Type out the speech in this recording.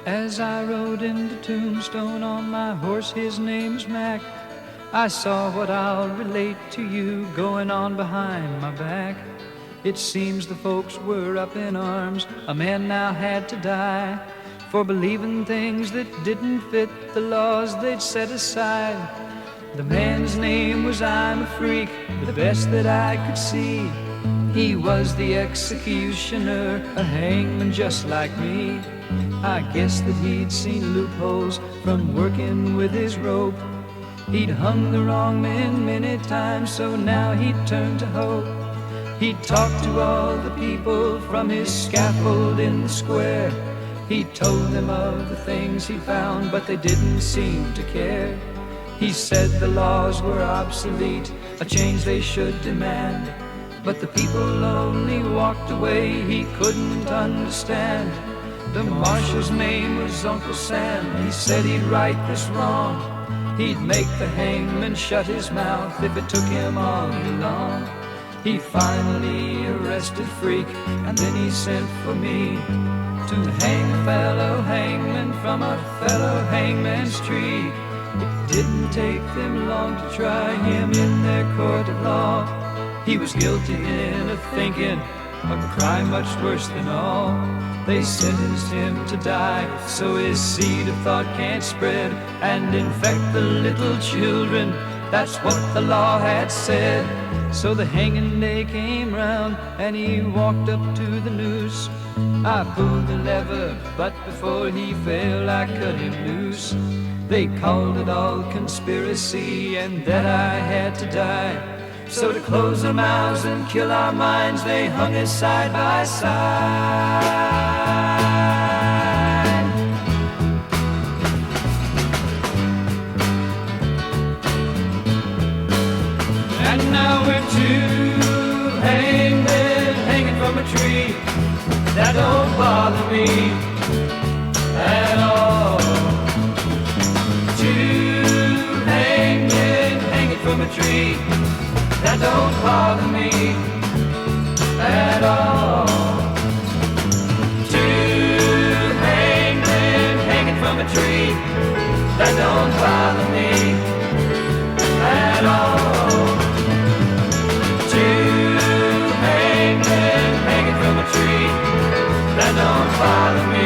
As I rode into Tombstone on my horse, his name's Mac, I saw what I'll relate to you going on behind my back. It seems the folks were up in arms, a man now had to die, for believing things that didn't fit the laws they'd set aside. The man's name was I'm a Freak, the best that I could see. He was the executioner, a hangman just like me. I guess that he'd seen loopholes from working with his rope. He'd hung the wrong men many times, so now he'd turned to hope. He'd talked to all the people from his scaffold in the square. He told them of the things he found, but they didn't seem to care. He said the laws were obsolete, a change they should demand. But the people only walked away, he couldn't understand. The marshal's name was Uncle Sam, he said he'd right this wrong. He'd make the hangman shut his mouth if it took him all long. He finally arrested Freak, and then he sent for me to hang a fellow hangman from a fellow hangman's tree. It didn't take them long to try him in their court of law. He was guilty then of thinking a crime much worse than all. They sentenced him to die, so his seed of thought can't spread and infect the little children. That's what the law had said. So the hanging day came round and he walked up to the noose. I pulled the lever, but before he fell I cut him loose. They called it all conspiracy and that I had to die. So to close our mouths and kill our minds, they hung us side by side. And now we're two hangmen hanging from a tree. That don't bother me at all. Two hangmen hanging from a tree. That don't bother me at all. Two hangmen hanging from a tree. That don't bother me at all. Two hangmen hanging from a tree. That don't bother me.